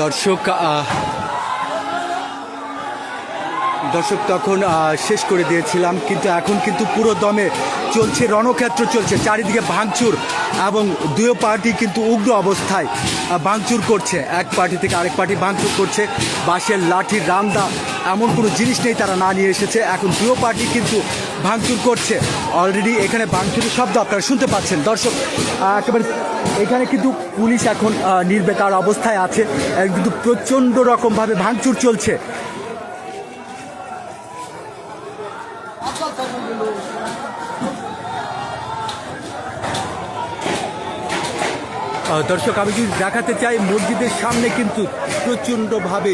দর্শক দর্শক তখন শেষ করে দিয়েছিলাম, কিন্তু এখন কিন্তু পুরো দমে চলছে, রণক্ষেত্র চলছে, চারিদিকে ভাঙচুর এবং দুই পার্টি কিন্তু উগ্র অবস্থায় ভাঙচুর করছে। এক পার্টি থেকে আরেক পার্টি ভাঙচুর করছে, বাঁশের লাঠির রামদা এমন কোনো জিনিস নেই তারা না নিয়ে এসেছে। এখন দুই পার্টি কিন্তু ভাঙচুর করছে। অলরেডি এখানে ভাঙচুরের শব্দ আপনারা শুনতে পাচ্ছেন। দর্শক একেবারে এখানে কিন্তু পুলিশ এখন নির্বেকার অবস্থায় আছে, কিন্তু প্রচণ্ড রকমভাবে ভাঙচুর চলছে। দর্শক আমি যদি দেখাতে চাই, মসজিদের সামনে কিন্তু প্রচণ্ডভাবে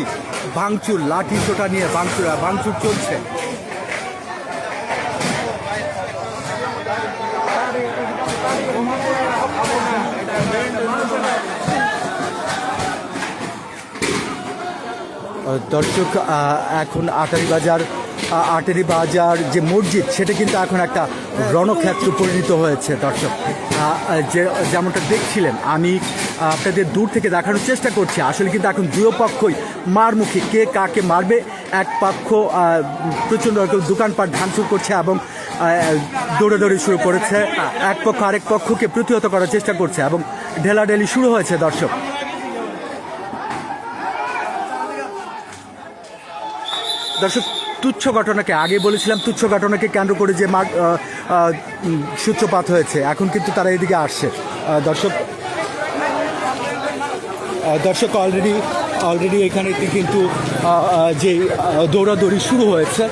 ভাঙচুর, লাঠি সোটা নিয়ে ভাঙচুর চলছে। দর্শক এখন আটারি বাজার যে মসজিদ, সেটা কিন্তু এখন একটা রণক্ষেত্র পরিণত হয়েছে। দর্শক যেমনটা দেখছিলেন, আমি আপনাদের দূর থেকে দেখানোর চেষ্টা করছি, আসলে কিন্তু এখন দুই পক্ষই মারমুখী, কে কাকে মারবে। এক পক্ষ প্রচণ্ড দোকানপাট ভাঙচুর করছে এবং দৌড়াদৌড়ি শুরু করেছে, এক পক্ষ আরেক পক্ষকে প্রতিহত করার চেষ্টা করছে এবং ঢেলাঢেলি শুরু হয়েছে। দর্শক তুচ্ছ ঘটনাকে, আগে বলেছিলাম তুচ্ছ ঘটনাকে কেন্দ্র করে যে সূত্রপাত হয়েছে, এখন কিন্তু তারা এদিকে আসছে। দর্শক অলরেডি এখানে কিন্তু যে দৌড়াদৌড়ি শুরু হয়েছে,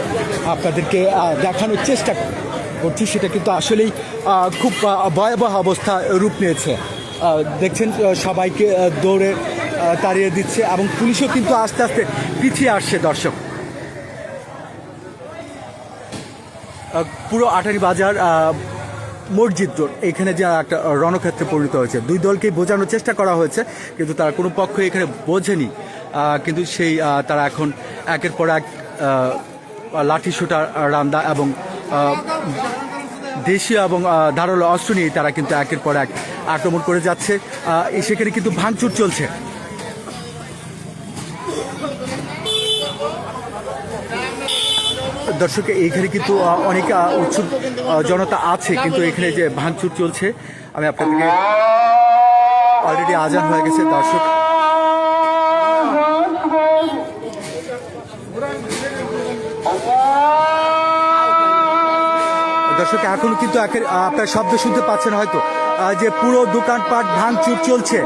আপনাদেরকে দেখানোর চেষ্টা করছি, সেটা কিন্তু আসলেই খুব ভয়াবহ অবস্থা রূপ নিয়েছে। দেখছেন সবাইকে দৌড়ে তাড়িয়ে দিচ্ছে এবং পুলিশও কিন্তু আস্তে আস্তে পিছিয়ে আসছে। দর্শক পুরো আটারি বাজার মসজিদ রোড এখানে যে একটা রণক্ষেত্রে পরিণত হয়েছে, দুই দলকেই বোঝানোর চেষ্টা করা হয়েছে, কিন্তু তারা কোনো পক্ষ এখানে বোঝেনি। কিন্তু তারা এখন একের পর এক লাঠি সোটা, রান্দা এবং দেশীয় এবং ধারালো অস্ত্র নিয়ে তারা কিন্তু একের পর এক আক্রমণ করে যাচ্ছে। সেখানে কিন্তু ভাঙচুর চলছে। দর্শক এইখানে কিন্তু অনেক উৎসুক জনতা আছে, কিন্তু এখানে যে ভাঙচুর চলছে, আমি আপনাদেরকে অলরেডি আজান হয়ে গেছে। দর্শক এখন কিন্তু আপনার শব্দ শুনতে পাচ্ছেন হয়তো, যে পুরো দোকানপাট ভাঙচুর চলছে।